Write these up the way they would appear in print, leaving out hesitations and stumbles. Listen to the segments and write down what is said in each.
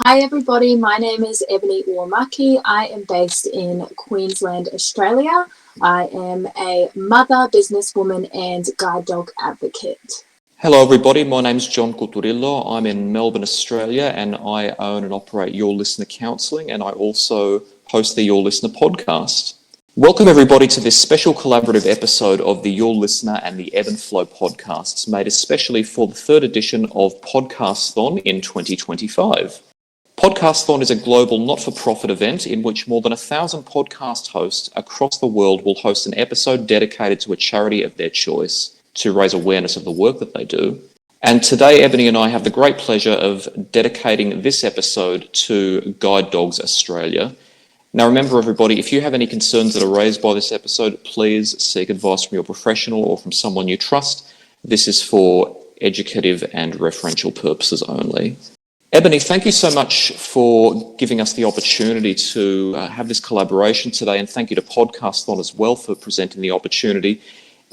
Hi everybody, my name is Ebony Uamaki. I am based in Queensland, Australia. I am a mother, businesswoman and guide dog advocate. Hello everybody, my name's John Cuturilo. I'm in Melbourne, Australia, and I own and operate Your Listener Counselling, and I also host the Your Listener podcast. Welcome everybody to this special collaborative episode of the Your Listener and the Ebb and Flow podcasts, made especially for the third edition of Podcasthon in 2025. Podcasthon is a global not-for-profit event in which more than 1,000 podcast hosts across the world will host an episode dedicated to a charity of their choice to raise awareness of the work that they do. And today, Ebony and I have the great pleasure of dedicating this episode to Guide Dogs Australia. Now, remember everybody, if you have any concerns that are raised by this episode, please seek advice from your professional or from someone you trust. This is for educative and referential purposes only. Ebony, thank you so much for giving us the opportunity to have this collaboration today, and thank you to Podcasthon as well for presenting the opportunity.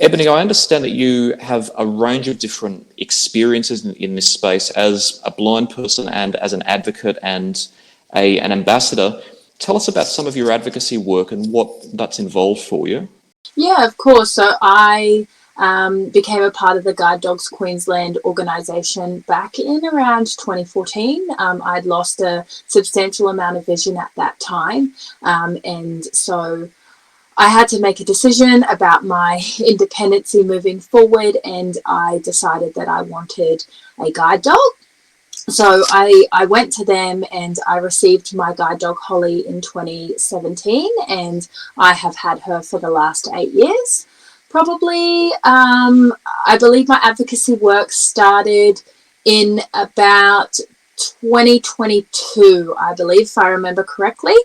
Ebony, I understand that you have a range of different experiences in this space as a blind person and as an advocate and an ambassador. Tell us about some of your advocacy work and what that's involved for you. Yeah, of course. So I became a part of the Guide Dogs Queensland organisation back in around 2014. I'd lost a substantial amount of vision at that time, and so I had to make a decision about my independency moving forward, and I decided that I wanted a guide dog. So I went to them and I received my guide dog Holly in 2017, and I have had her for the last 8 years. Probably, I believe my advocacy work started in about 2022, I believe, if I remember correctly.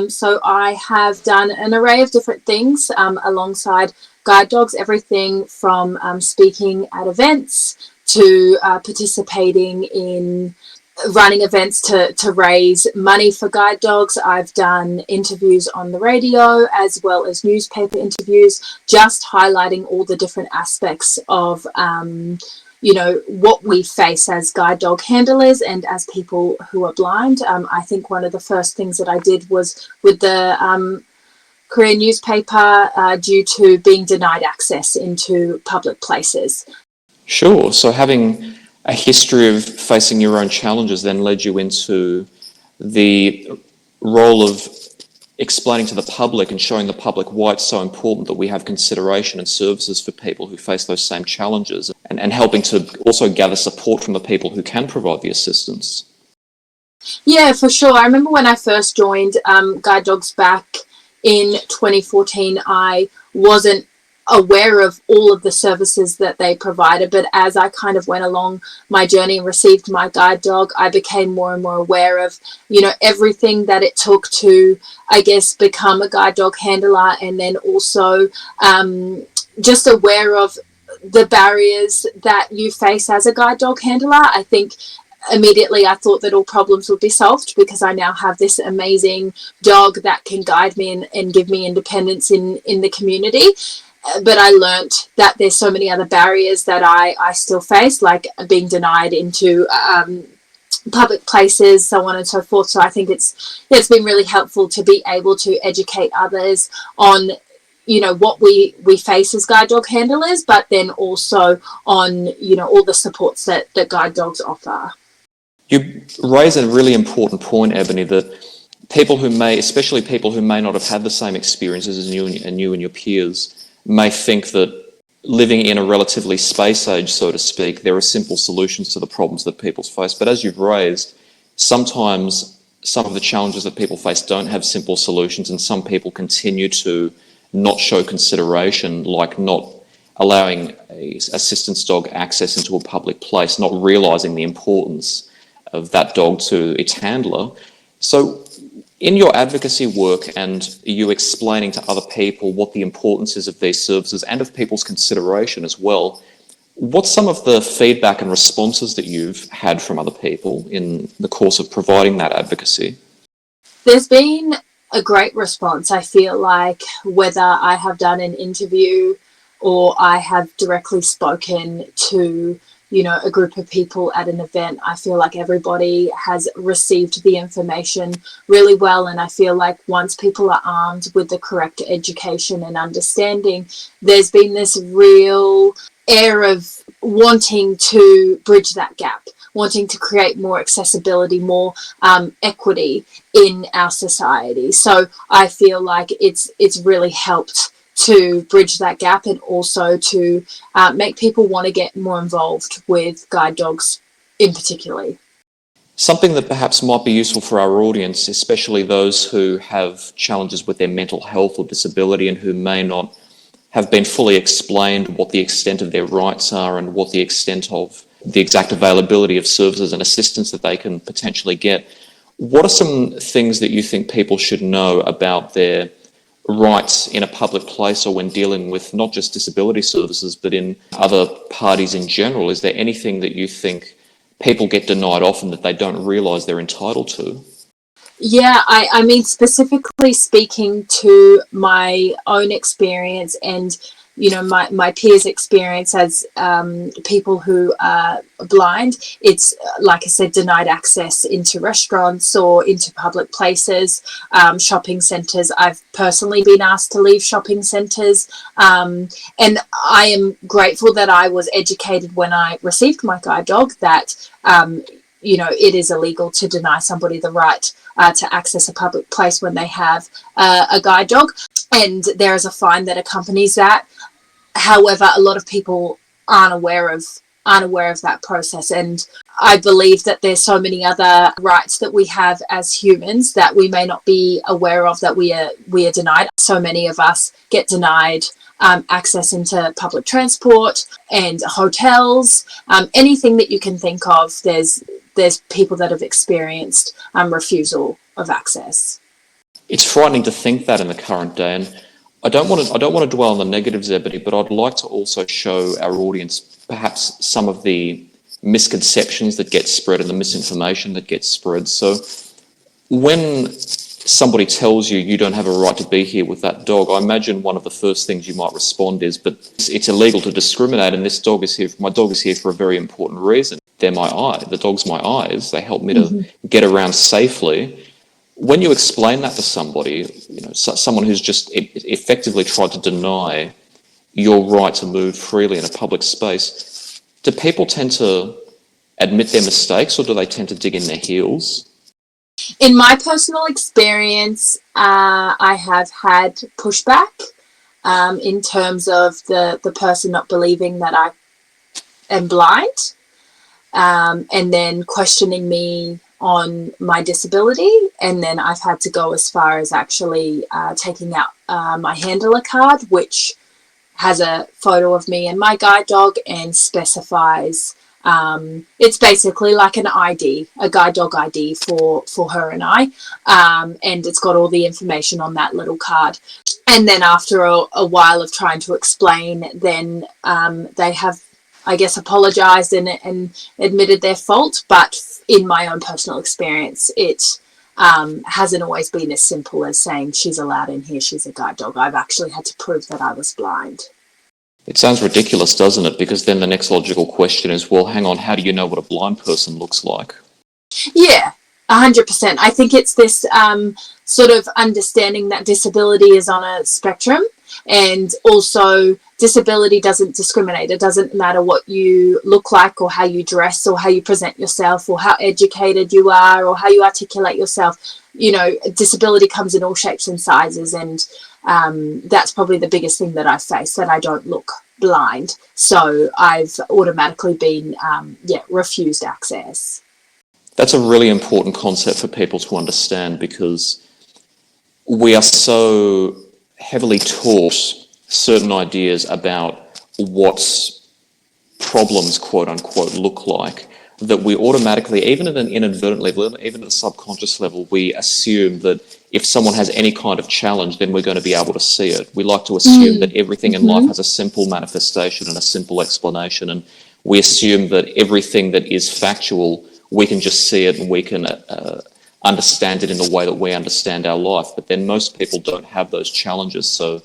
So I have done an array of different things alongside guide dogs, everything from speaking at events to participating in running events to raise money for guide dogs. I've done interviews on the radio as well as newspaper interviews, just highlighting all the different aspects of what we face as guide dog handlers and as people who are blind. I think one of the first things that I did was with the Korean newspaper due to being denied access into public places. Sure. So having a history of facing your own challenges then led you into the role of explaining to the public and showing the public why it's so important that we have consideration and services for people who face those same challenges, and helping to also gather support from the people who can provide the assistance. Yeah, for sure. I remember when I first joined Guide Dogs back in 2014, I wasn't aware of all of the services that they provided, but as I kind of went along my journey and received my guide dog, I became more and more aware of everything that it took to, I guess, become a guide dog handler, and then also just aware of the barriers that you face as a guide dog handler. I think immediately I thought that all problems would be solved because I now have this amazing dog that can guide me and give me independence in the community. But I learnt that there's so many other barriers that I still face, like being denied into public places, so on and so forth. So I think it's been really helpful to be able to educate others on what we face as guide dog handlers, but then also on all the supports that guide dogs offer. You raise a really important point, Ebony, that people who especially people who may not have had the same experiences as you and your peers, may think that living in a relatively space age, so to speak, there are simple solutions to the problems that people face. But as you've raised, sometimes some of the challenges that people face don't have simple solutions, and some people continue to not show consideration, like not allowing an assistance dog access into a public place, not realising the importance of that dog to its handler. So in your advocacy work and you explaining to other people what the importance is of these services and of people's consideration as well, what's some of the feedback and responses that you've had from other people in the course of providing that advocacy? There's been a great response. I feel like whether I have done an interview or I have directly spoken to a group of people at an event, I feel like everybody has received the information really well. And I feel like once people are armed with the correct education and understanding, there's been this real air of wanting to bridge that gap, wanting to create more accessibility, more equity in our society. So I feel like it's really helped to bridge that gap, and also to make people want to get more involved with guide dogs in particular. Something that perhaps might be useful for our audience, especially those who have challenges with their mental health or disability and who may not have been fully explained what the extent of their rights are and what the extent of the exact availability of services and assistance that they can potentially get. What are some things that you think people should know about their rights in a public place, or when dealing with not just disability services but in other parties in general? Is there anything that you think people get denied often that they don't realise they're entitled to? Yeah, I mean, specifically speaking to my own experience and, my peers' experience as people who are blind, it's, like I said, denied access into restaurants or into public places, shopping centres. I've personally been asked to leave shopping centres, and I am grateful that I was educated when I received my guide dog that, it is illegal to deny somebody the right to access a public place when they have a guide dog, and there is a fine that accompanies that. However, a lot of people aren't aware of that process, and I believe that there's so many other rights that we have as humans that we may not be aware of, that we are denied. So many of us get denied access into public transport and hotels, anything that you can think of. There's people that have experienced refusal of access. It's frightening to think that in the current day, and I don't want to dwell on the negatives, Ebony, but I'd like to also show our audience perhaps some of the misconceptions that get spread and the misinformation that gets spread. So when somebody tells you you don't have a right to be here with that dog, I imagine one of the first things you might respond is, but it's illegal to discriminate, and my dog is here for a very important reason. They're my eye. The dog's my eyes. They help me to get around safely. When you explain that to somebody, someone who's just effectively tried to deny your right to move freely in a public space, do people tend to admit their mistakes, or do they tend to dig in their heels? In my personal experience, I have had pushback in terms of the person not believing that I am blind, and then questioning me on my disability. And then I've had to go as far as actually taking out my handler card, which has a photo of me and my guide dog and specifies it's basically like an ID, a guide dog ID for her and I, and it's got all the information on that little card. And then after a while of trying to explain, then they have, I guess, apologized and admitted their fault. But in my own personal experience, it hasn't always been as simple as saying she's allowed in here, she's a guide dog. I've actually had to prove that I was blind. It sounds ridiculous, doesn't it? Because then the next logical question is, well, hang on, how do you know what a blind person looks like? Yeah, 100%. I think it's this sort of understanding that disability is on a spectrum, and also disability doesn't discriminate. It doesn't matter what you look like or how you dress or how you present yourself or how educated you are or how you articulate yourself. Disability comes in all shapes and sizes, and that's probably the biggest thing that I face, that I don't look blind. So I've automatically been, refused access. That's a really important concept for people to understand, because we are so heavily taught certain ideas about what problems, quote unquote, look like, that we automatically, even at an inadvertent level, even at a subconscious level, we assume that if someone has any kind of challenge, then we're going to be able to see it. We like to assume that everything in life has a simple manifestation and a simple explanation, and we assume that everything that is factual, we can just see it and we can understand it in the way that we understand our life. But then most people don't have those challenges, so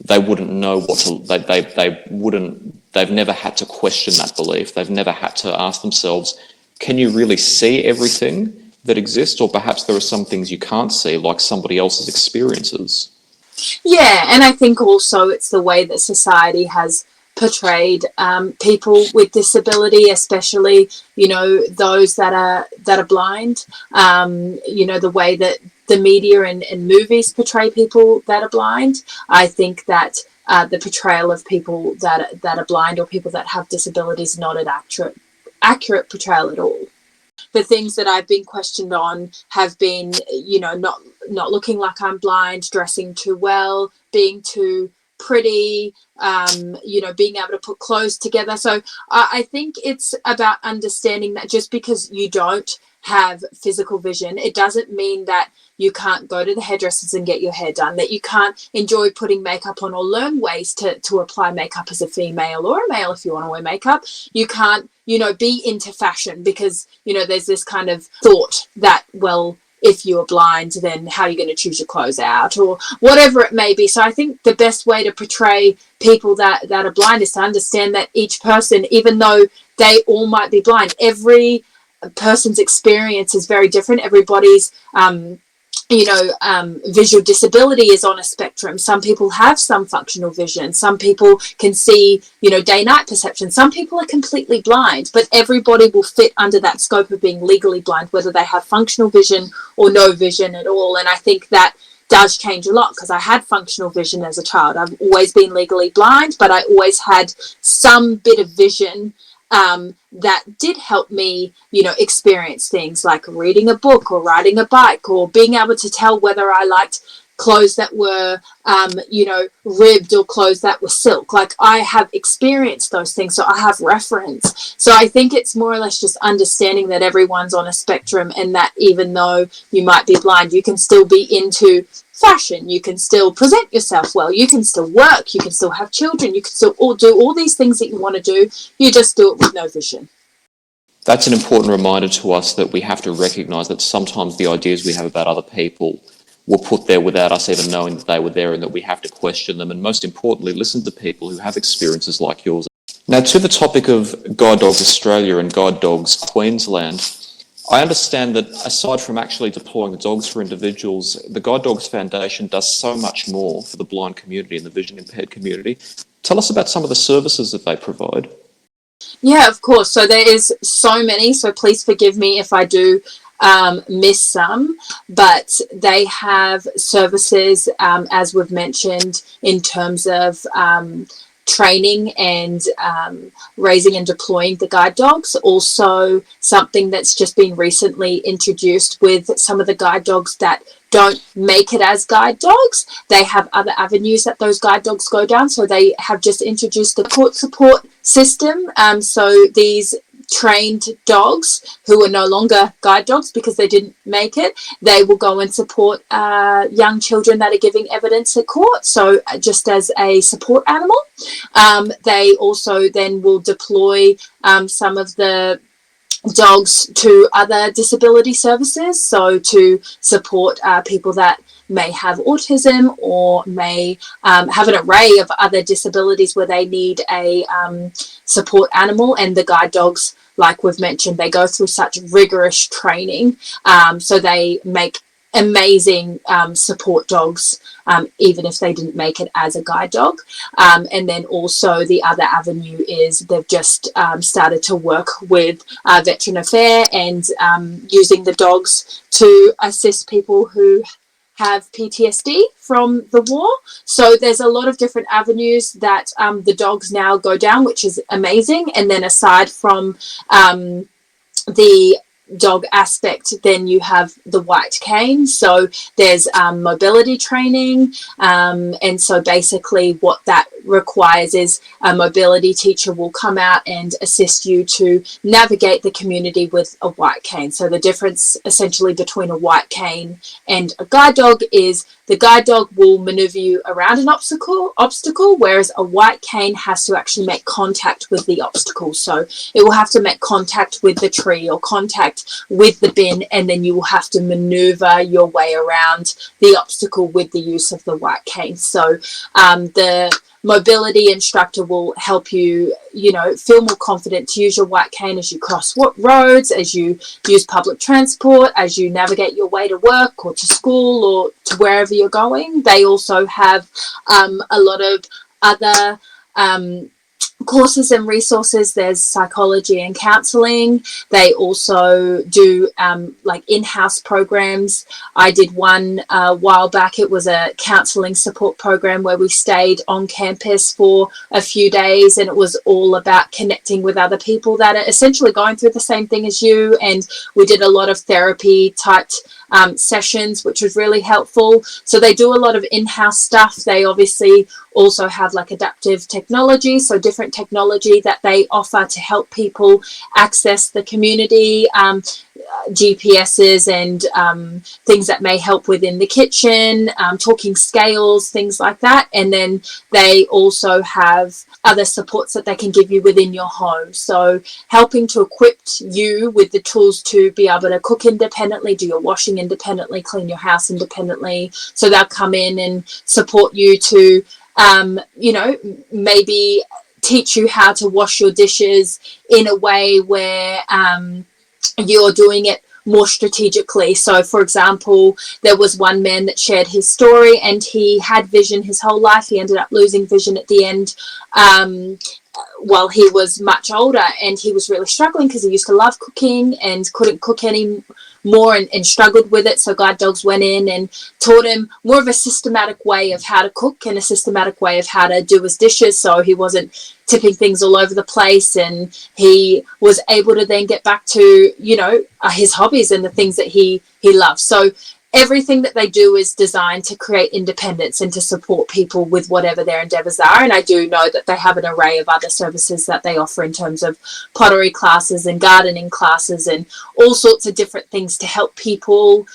they wouldn't know what to. they've never had to question that belief. They've never had to ask themselves, can you really see everything that exists? Or perhaps there are some things you can't see, like somebody else's experiences. Yeah, and I think also it's the way that society has portrayed people with disability, especially, you know, those that are blind. You know, the way that the media and movies portray people that are blind. I think that the portrayal of people that are blind or people that have disabilities is not an accurate portrayal at all. The things that I've been questioned on have been, you know, not looking like I'm blind, dressing too well, being too pretty, you know, being able to put clothes together. So I think it's about understanding that just because you don't have physical vision, it doesn't mean that you can't go to the hairdressers and get your hair done, that you can't enjoy putting makeup on or learn ways to apply makeup as a female or a male if you want to wear makeup. You can't, you know, be into fashion because, you know, there's this kind of thought that, well, if you are blind, then how are you going to choose your clothes out or whatever it may be. So I think the best way to portray people that are blind is to understand that each person, even though they all might be blind, every person's experience is very different. Everybody's visual disability is on a spectrum. Some people have some functional vision. Some people can see, you know, day-night perception. Some people are completely blind, but everybody will fit under that scope of being legally blind, whether they have functional vision or no vision at all. And I think that does change a lot because I had functional vision as a child. I've always been legally blind, but I always had some bit of vision that did help me, you know, experience things like reading a book or riding a bike or being able to tell whether I liked clothes that were, ribbed or clothes that were silk. Like I have experienced those things, so I have reference. So I think it's more or less just understanding that everyone's on a spectrum and that even though you might be blind, you can still be into fashion, you can still present yourself well, you can still work, you can still have children, you can still do all these things that you want to do, you just do it with no vision. That's an important reminder to us that we have to recognise that sometimes the ideas we have about other people were put there without us even knowing that they were there and that we have to question them and most importantly listen to people who have experiences like yours. Now to the topic of Guide Dogs Australia and Guide Dogs Queensland, I understand that aside from actually deploying the dogs for individuals, the Guide Dogs Foundation does so much more for the blind community and the vision impaired community. Tell us about some of the services that they provide. Yeah, of course. So there is so many, so please forgive me if I do miss some, but they have services, as we've mentioned, in terms of training and raising and deploying the guide dogs. Also something that's just been recently introduced with some of the guide dogs that don't make it as guide dogs. They have other avenues that those guide dogs go down. So they have just introduced the court support system. So these trained dogs who are no longer guide dogs because they didn't make it, they will go and support young children that are giving evidence at court, so just as a support animal. They also then will deploy some of the dogs to other disability services, so to support people that may have autism or may have an array of other disabilities where they need a support animal. And the guide dogs, like we've mentioned, they go through such rigorous training, so they make amazing support dogs, even if they didn't make it as a guide dog. And then also the other avenue is they've just started to work with Veteran Affairs and using the dogs to assist people who have PTSD from the war. So there's a lot of different avenues that the dogs now go down, which is amazing. And then aside from the dog aspect, then you have the white cane. So there's mobility training, and so basically what that requires is a mobility teacher will come out and assist you to navigate the community with a white cane. So the difference essentially between a white cane and a guide dog is the guide dog will maneuver you around an obstacle, whereas a white cane has to actually make contact with the obstacle. So it will have to make contact with the tree or contact connect with the bin, and then you will have to maneuver your way around the obstacle with the use of the white cane. So the mobility instructor will help you, feel more confident to use your white cane as you cross roads, as you use public transport, as you navigate your way to work or to school or to wherever you're going. They also have a lot of other courses and resources. There's psychology and counselling. They also do in-house programs. I did one a while back. It was a counselling support program where we stayed on campus for a few days, and it was all about connecting with other people that are essentially going through the same thing as you. And we did a lot of therapy type sessions, which was really helpful. So they do a lot of in-house stuff. They obviously also have adaptive technology, so different technology that they offer to help people access the community, GPSs and things that may help within the kitchen, talking scales, things like that. And then they also have other supports that they can give you within your home. So helping to equip you with the tools to be able to cook independently, do your washing independently, clean your house independently. So they'll come in and support you to maybe teach you how to wash your dishes in a way where you're doing it more strategically. So for example, there was one man that shared his story, and he had vision his whole life. He ended up losing vision at the end while he was much older, and he was really struggling because he used to love cooking and couldn't cook any more and struggled with it. So guide dogs went in and taught him more of a systematic way of how to cook and a systematic way of how to do his dishes, so he wasn't tipping things all over the place, and he was able to then get back to his hobbies and the things that he loves. So everything that they do is designed to create independence and to support people with whatever their endeavours are. And I do know that they have an array of other services that they offer in terms of pottery classes and gardening classes and all sorts of different things to help people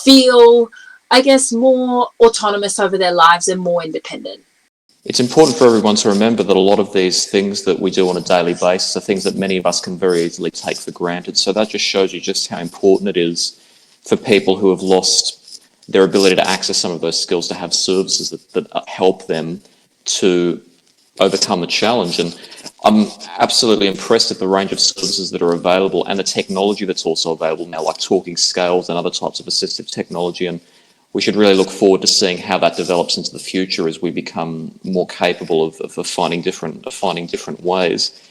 feel, I guess, more autonomous over their lives and more independent. It's important for everyone to remember that a lot of these things that we do on a daily basis are things that many of us can very easily take for granted. So that just shows you just how important it is for people who have lost their ability to access some of those skills to have services that help them to overcome the challenge. And I'm absolutely impressed at the range of services that are available and the technology that's also available now, like talking scales and other types of assistive technology. And we should really look forward to seeing how that develops into the future as we become more capable of finding different ways.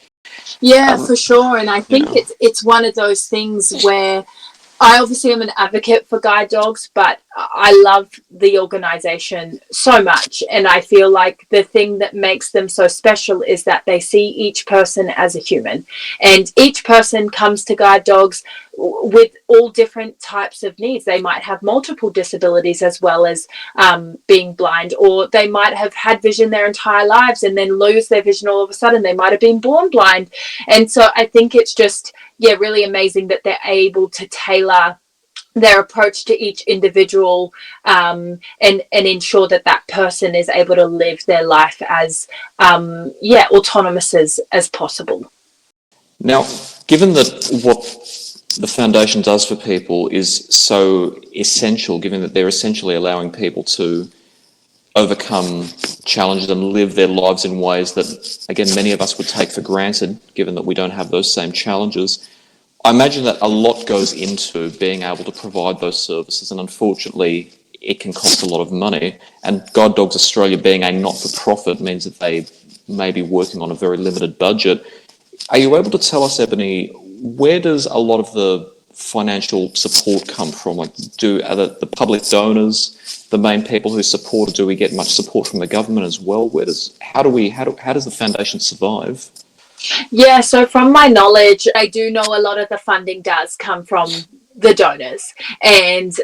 Yeah, for sure. And I think it's one of those things where I obviously am an advocate for guide dogs, but I love the organisation so much. And I feel like the thing that makes them so special is that they see each person as a human. And each person comes to guide dogs with all different types of needs. They might have multiple disabilities as well as being blind, or they might have had vision their entire lives and then lose their vision all of a sudden. They might have been born blind. And so I think it's just, really amazing that they're able to tailor their approach to each individual and ensure that person is able to live their life as autonomous as possible. Now, given that what the foundation does for people is so essential, given that they're essentially allowing people to overcome challenges and live their lives in ways that, again, many of us would take for granted, given that we don't have those same challenges, I imagine that a lot goes into being able to provide those services, and unfortunately it can cost a lot of money. And Guide Dogs Australia, being a not-for-profit, means that they may be working on a very limited budget. Are you able to tell us, Ebony, where does a lot of the financial support come from? Are the public donors the main people who support, or do we get much support from the government as well? How does the foundation survive? Yeah, so from my knowledge, I do know a lot of the funding does come from the donors, and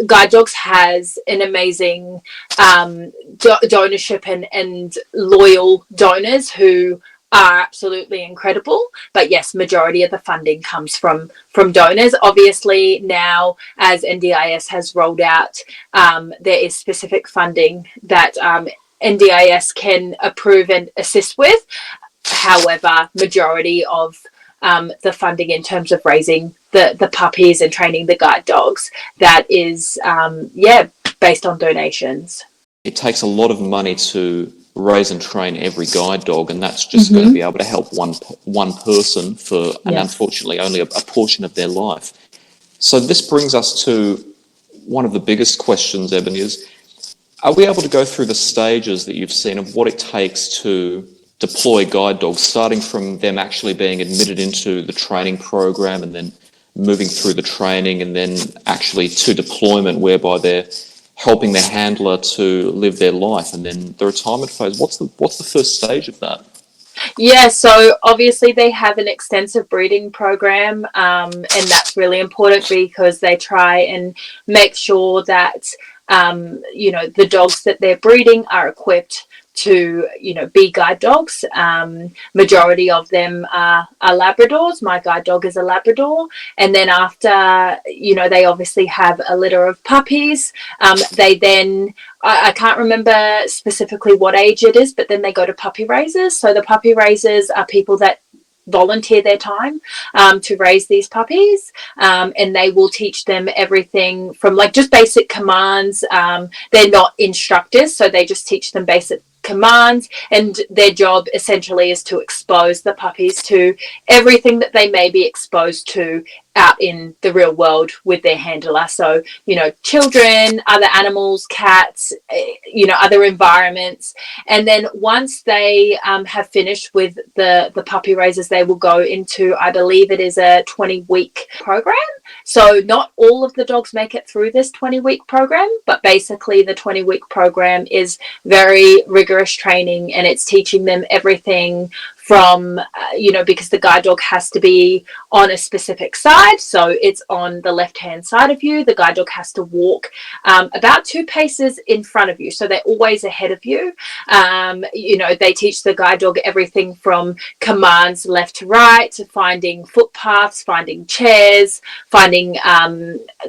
Guide Dogs has an amazing donorship and loyal donors who are absolutely incredible. But yes, majority of the funding comes from donors. Obviously now, as NDIS has rolled out, there is specific funding that NDIS can approve and assist with. However, majority of the funding in terms of raising the puppies and training the guide dogs. That is, based on donations. It takes a lot of money to raise and train every guide dog, and that's just going to be able to help one person for, and unfortunately, only a portion of their life. So this brings us to one of the biggest questions, Ebony, is, are we able to go through the stages that you've seen of what it takes to deploy guide dogs, starting from them actually being admitted into the training program and then moving through the training and then actually to deployment, whereby they're helping their handler to live their life, and then the retirement phase? What's the first stage of that? Yeah, so obviously they have an extensive breeding program, and that's really important because they try and make sure that the dogs that they're breeding are equipped to be guide dogs. Majority of them are Labradors. My guide dog is a Labrador. And then after they obviously have a litter of puppies. They then, I can't remember specifically what age it is, but then they go to puppy raisers. So the puppy raisers are people that volunteer their time to raise these puppies, and they will teach them everything from just basic commands. They're not instructors, so they just teach them basic commands, and their job essentially is to expose the puppies to everything that they may be exposed to out in the real world with their handler. So, children, other animals, cats, other environments. And then once they have finished with the puppy raisers, they will go into, I believe it is a 20-week program. So not all of the dogs make it through this 20-week program, but basically the 20-week program is very rigorous training, and it's teaching them everything from, because the guide dog has to be on a specific side. So it's on the left-hand side of you. The guide dog has to walk about 2 paces in front of you. So they're always ahead of you. They teach the guide dog everything from commands left to right, to finding footpaths, finding chairs, finding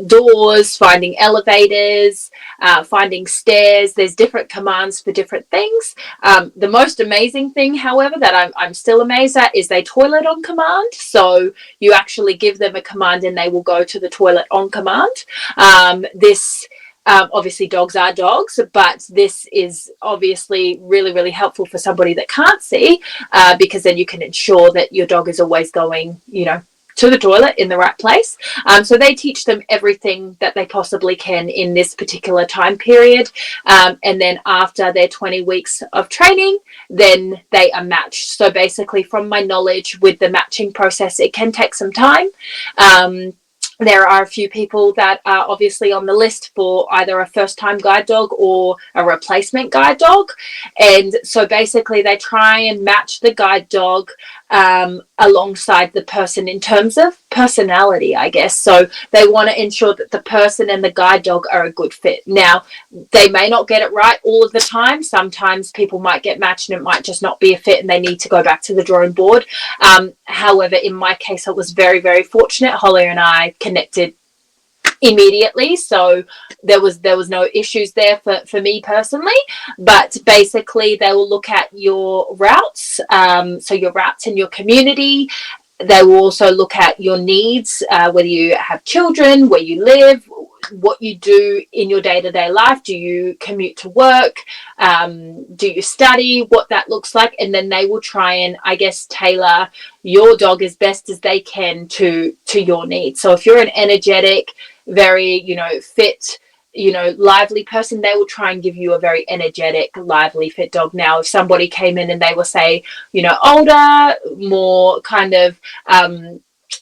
doors, finding elevators, finding stairs. There's different commands for different things. The most amazing thing, however, that I'm still amazed at is they toilet on command. So you actually give them a command and they will go to the toilet on command. Obviously dogs are dogs, but this is obviously really, really helpful for somebody that can't see, because then you can ensure that your dog is always going, to the toilet in the right place. So they teach them everything that they possibly can in this particular time period. And then after their 20 weeks of training, then they are matched. So basically, from my knowledge with the matching process, it can take some time. There are a few people that are obviously on the list for either a first-time guide dog or a replacement guide dog. And so basically they try and match the guide dog alongside the person in terms of personality, I guess. So they want to ensure that the person and the guide dog are a good fit. Now, they may not get it right all of the time. Sometimes people might get matched and it might just not be a fit and they need to go back to the drawing board. However, in my case, it was very, very fortunate. Holly and I connected immediately, so there was no issues there for me personally. But basically they will look at your routes, so your routes in your community. They will also look at your needs, whether you have children, where you live, what you do in your day-to-day life. Do you commute to work? Do you study? What that looks like. And then they will try and, I guess, tailor your dog as best as they can to your needs. So if you're an energetic, very, fit, lively person, they will try and give you a very energetic, lively, fit dog. Now, if somebody came in and they were, say, older, more kind of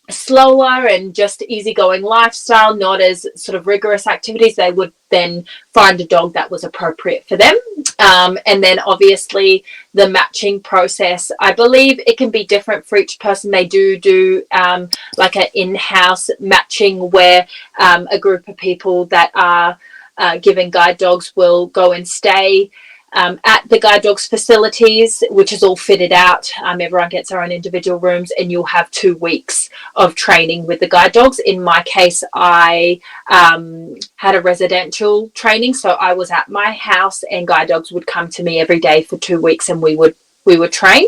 slower and just easygoing lifestyle, not as sort of rigorous activities, they would then find a dog that was appropriate for them. And then obviously the matching process, I believe it can be different for each person. They do like an in-house matching where a group of people that are given guide dogs will go and stay at the guide dogs facilities, which is all fitted out. Everyone gets their own individual rooms, and you'll have 2 weeks of training with the guide dogs. In my case, I had a residential training, so I was at my house and guide dogs would come to me every day for 2 weeks, and we would we would train.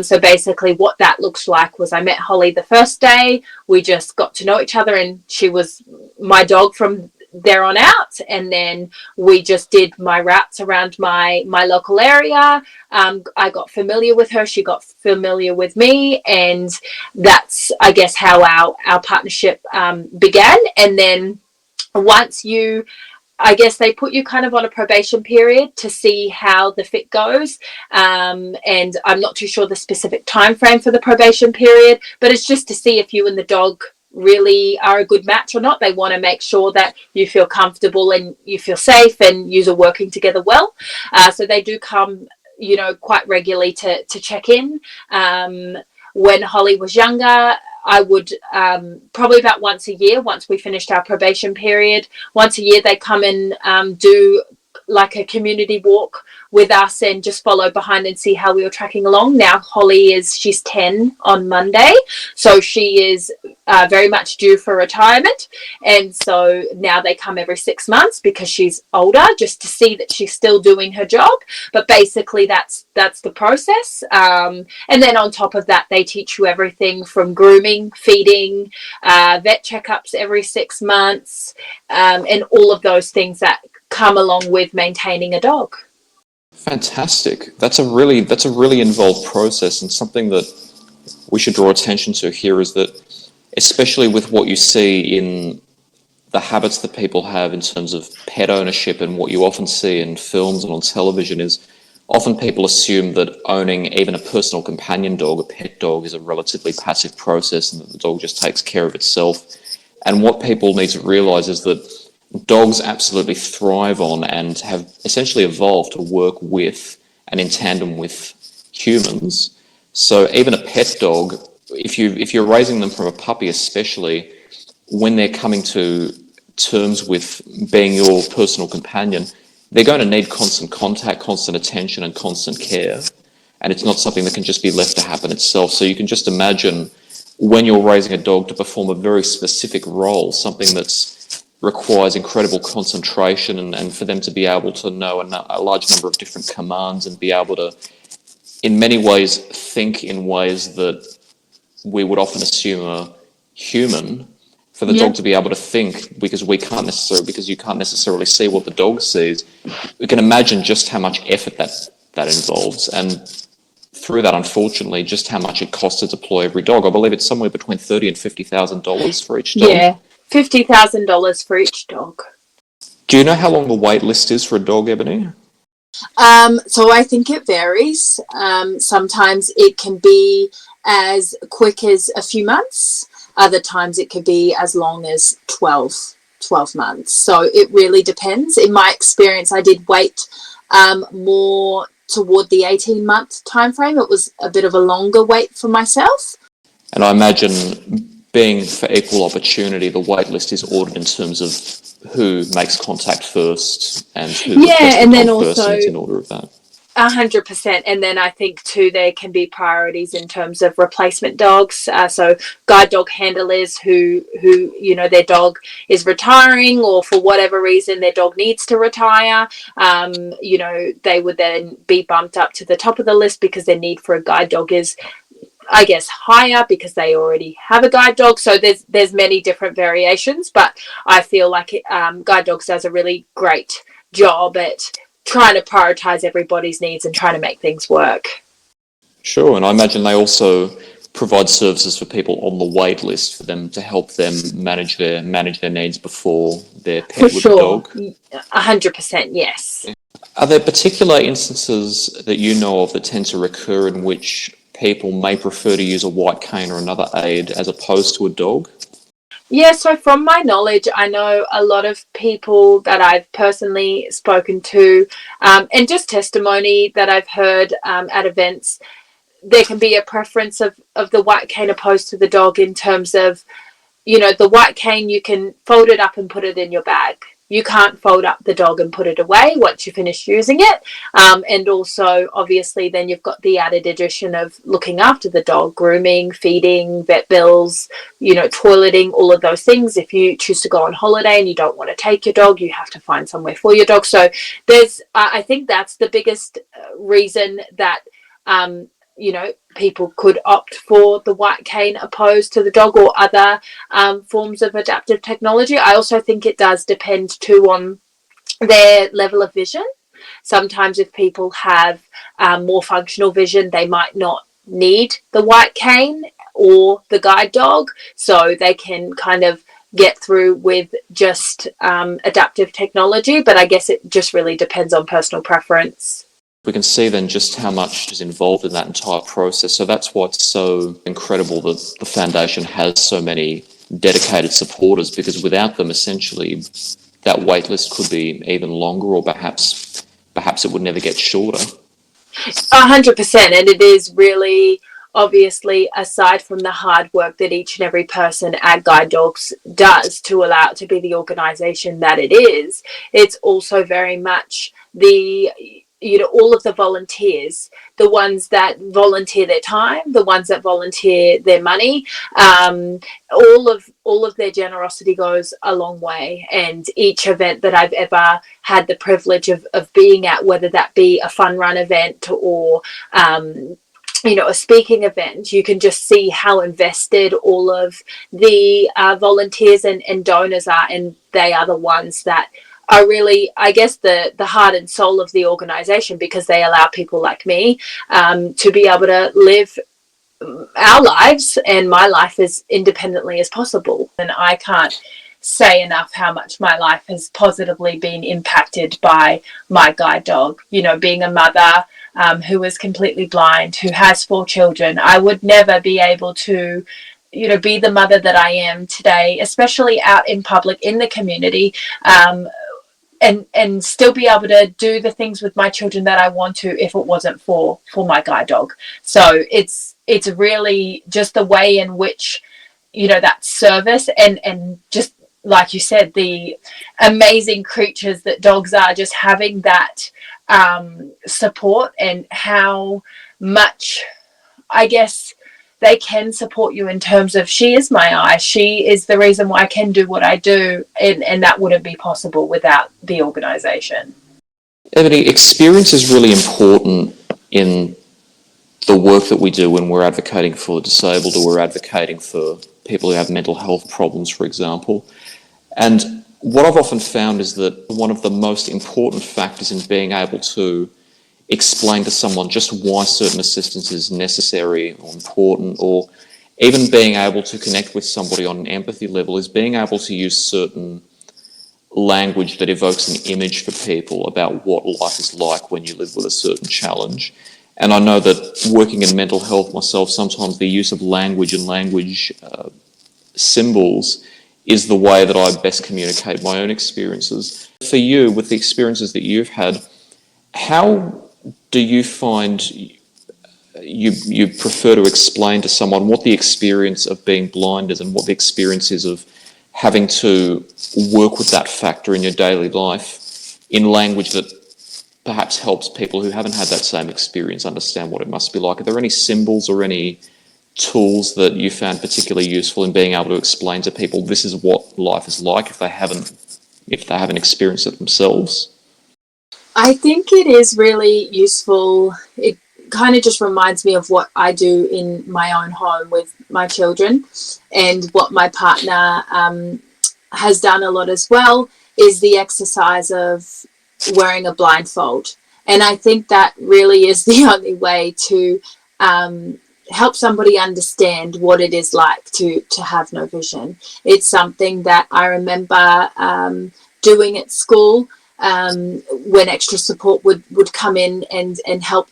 So basically what that looks like was I met Holly the first day. We just got to know each other, and she was my dog from there on out, and then we just did my routes around my local area. I got familiar with her, she got familiar with me, and that's, I guess, how our partnership began. And then once you, I guess, they put you kind of on a probation period to see how the fit goes, and I'm not too sure the specific time frame for the probation period, but it's just to see if you and the dog really are a good match or not. They want to make sure that you feel comfortable and you feel safe and you are working together well. So they do come, quite regularly to check in. When Holly was younger, I would probably about once a year, once we finished our probation period, once a year they come and do like a community walk with us and just follow behind and see how we were tracking along. Now Holly she's 10 on Monday, so she is very much due for retirement, and so now they come every 6 months because she's older, just to see that she's still doing her job. But basically that's the process, and then on top of that they teach you everything from grooming, feeding, vet checkups every 6 months, and all of those things that come along with maintaining a dog. Fantastic. That's a really involved process, and something that we should draw attention to here is that, especially with what you see in the habits that people have in terms of pet ownership, and what you often see in films and on television, is often people assume that owning even a personal companion dog, a pet dog, is a relatively passive process and that the dog just takes care of itself. And what people need to realise is that dogs absolutely thrive on and have essentially evolved to work with and in tandem with humans. So even a pet dog, if you're raising them from a puppy especially, when they're coming to terms with being your personal companion, they're going to need constant contact, constant attention, and constant care. And it's not something that can just be left to happen itself. So you can just imagine when you're raising a dog to perform a very specific role, something that's requires incredible concentration, and for them to be able to know a large number of different commands and be able to, in many ways, think in ways that we would often assume are human. For the dog to be able to think, because you can't necessarily see what the dog sees, we can imagine just how much effort that involves, and through that, unfortunately, just how much it costs to deploy every dog. I believe it's somewhere between $30,000 and $50,000 for each dog. Yeah, $50,000 for each dog. Do you know how long the wait list is for a dog, Ebony? So I think it varies. Sometimes it can be as quick as a few months. Other times it could be as long as 12 months. So it really depends. In my experience, I did wait more toward the 18-month time frame. It was a bit of a longer wait for myself. And I imagine, being for equal opportunity, the wait list is ordered in terms of who makes contact first and who and then also first in order of that. 100%. And then I think too there can be priorities in terms of replacement dogs. So guide dog handlers who their dog is retiring, or for whatever reason their dog needs to retire. They would then be bumped up to the top of the list because their need for a guide dog is, I guess, higher because they already have a guide dog. So there's many different variations, but I feel like Guide Dogs does a really great job at trying to prioritize everybody's needs and trying to make things work. Sure, and I imagine they also provide services for people on the wait list for them to help them manage their needs before their pet with the dog. 100%, yes. Are there particular instances that you know of that tend to recur in which people may prefer to use a white cane or another aid as opposed to a dog? Yeah, so from my knowledge, I know a lot of people that I've personally spoken to, and just testimony that I've heard at events, there can be a preference of the white cane opposed to the dog in terms of, the white cane, you can fold it up and put it in your bag. You can't fold up the dog and put it away once you finish using it. And also, obviously, then you've got the added addition of looking after the dog, grooming, feeding, vet bills, toileting, all of those things. If you choose to go on holiday and you don't want to take your dog, you have to find somewhere for your dog. So I think that's the biggest reason that people could opt for the white cane opposed to the dog or other forms of adaptive technology. I also think it does depend too on their level of vision. Sometimes if people have more functional vision, they might not need the white cane or the guide dog, so they can kind of get through with just adaptive technology. But I guess it just really depends on personal preference. We can see then just how much is involved in that entire process. So that's why it's so incredible that the foundation has so many dedicated supporters, because without them, essentially, that wait list could be even longer, or perhaps it would never get shorter. 100%. And it is really, obviously, aside from the hard work that each and every person at Guide Dogs does to allow it to be the organisation that it is, it's also very much all of the volunteers, the ones that volunteer their time, the ones that volunteer their money, all of their generosity goes a long way. And each event that I've ever had the privilege of being at, whether that be a fun run event or a speaking event, you can just see how invested all of the volunteers and donors are, and they are the ones that are really, I guess, the heart and soul of the organisation, because they allow people like me to be able to live our lives and my life as independently as possible. And I can't say enough how much my life has positively been impacted by my guide dog. Being a mother who is completely blind, who has 4 children, I would never be able to be the mother that I am today, especially out in public, in the community, and still be able to do the things with my children that I want to, if it wasn't for my guide dog. So it's really just the way in which, that service and just like you said, the amazing creatures that dogs are, just having that support, and how much, I guess, they can support you in terms of, she is my eye, she is the reason why I can do what I do, and that wouldn't be possible without the organisation. Ebony, experience is really important in the work that we do when we're advocating for disabled, or we're advocating for people who have mental health problems, for example. And what I've often found is that one of the most important factors in being able to explain to someone just why certain assistance is necessary or important, or even being able to connect with somebody on an empathy level, is being able to use certain language that evokes an image for people about what life is like when you live with a certain challenge. And I know that working in mental health myself, sometimes the use of language and language symbols is the way that I best communicate my own experiences. For you, with the experiences that you've had, how do you find you prefer to explain to someone what the experience of being blind is, and what the experience is of having to work with that factor in your daily life in language that perhaps helps people who haven't had that same experience understand what it must be like? Are there any symbols or any tools that you found particularly useful in being able to explain to people this is what life is like if they haven't experienced it themselves? I think it is really useful. It kind of just reminds me of what I do in my own home with my children, and what my partner has done a lot as well is the exercise of wearing a blindfold. And I think that really is the only way to help somebody understand what it is like to have no vision. It's something that I remember doing at school, when extra support would come in and help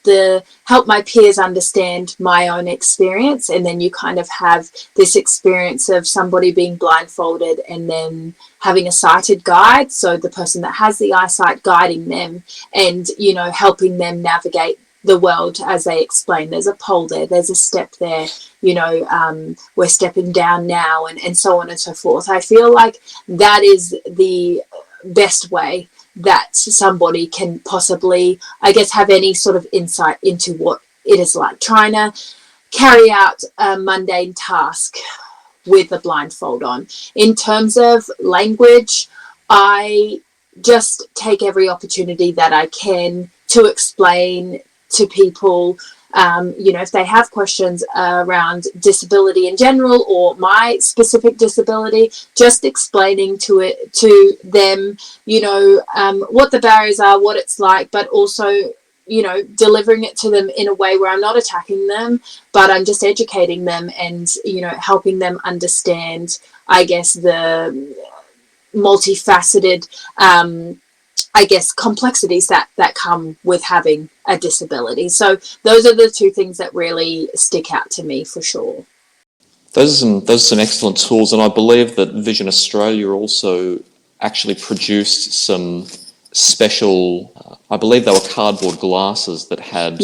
my peers understand my own experience. And then you kind of have this experience of somebody being blindfolded and then having a sighted guide, so the person that has the eyesight guiding them and helping them navigate the world as they explain. There's a pole there, there's a step there, we're stepping down now, and so on and so forth. I feel like that is the best way that somebody can possibly, I guess, have any sort of insight into what it is like trying to carry out a mundane task with a blindfold on. In terms of language, I just take every opportunity that I can to explain to people, if they have questions around disability in general or my specific disability, just explaining to them, what the barriers are, what it's like, but also, delivering it to them in a way where I'm not attacking them, but I'm just educating them and, helping them understand, I guess, the multifaceted, complexities that come with having a disability. So those are the two things that really stick out to me for sure. Those are some excellent tools, and I believe that Vision Australia also actually produced some special, I believe they were cardboard glasses that had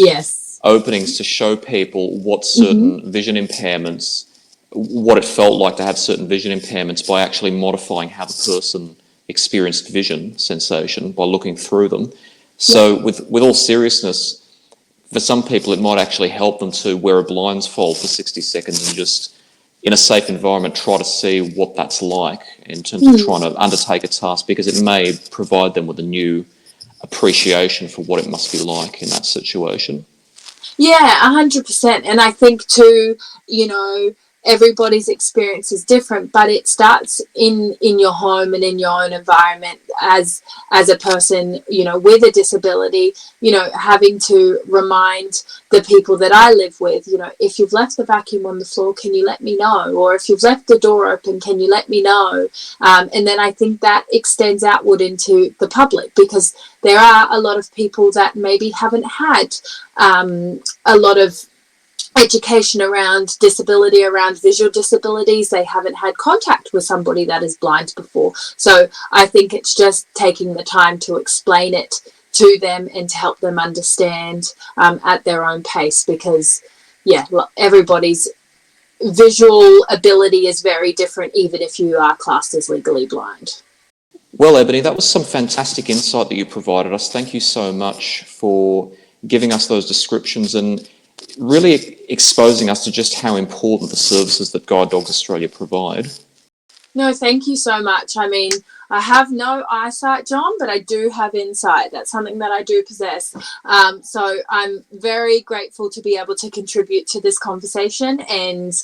openings to show people what certain vision impairments, what it felt like to have certain vision impairments by actually modifying how the person experienced vision sensation by looking through them. So with all seriousness, for some people it might actually help them to wear a blindfold for 60 seconds and just in a safe environment try to see what that's like in terms of trying to undertake a task, because it may provide them with a new appreciation for what it must be like in that situation. Yeah, 100%. And I think too, everybody's experience is different, but it starts in your home and in your own environment as a person, with a disability, having to remind the people that I live with, if you've left the vacuum on the floor, can you let me know? Or if you've left the door open, can you let me know? And then I think that extends outward into the public, because there are a lot of people that maybe haven't had a lot of education around disability, around visual disabilities. They haven't had contact with somebody that is blind before. So I think it's just taking the time to explain it to them and to help them understand at their own pace, because everybody's visual ability is very different, even if you are classed as legally blind. Well, Ebony, that was some fantastic insight that you provided us. Thank you so much for giving us those descriptions and really exposing us to just how important the services that Guide Dogs Australia provide. No, thank you so much. I mean, I have no eyesight, John, but I do have insight. That's something that I do possess. So I'm very grateful to be able to contribute to this conversation, and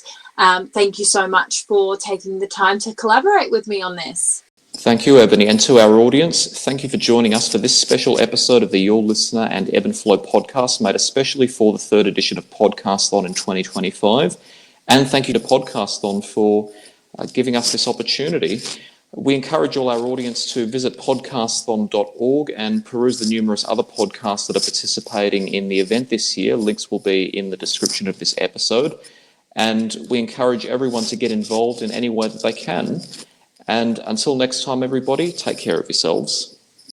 thank you so much for taking the time to collaborate with me on this. Thank you, Ebony. And to our audience, thank you for joining us for this special episode of the Your Listener and Ebb and Flow podcast, made especially for the third edition of Podcasthon in 2025. And thank you to Podcasthon for giving us this opportunity. We encourage all our audience to visit podcasthon.org and peruse the numerous other podcasts that are participating in the event this year. Links will be in the description of this episode. And we encourage everyone to get involved in any way that they can. And until next time, everybody, take care of yourselves.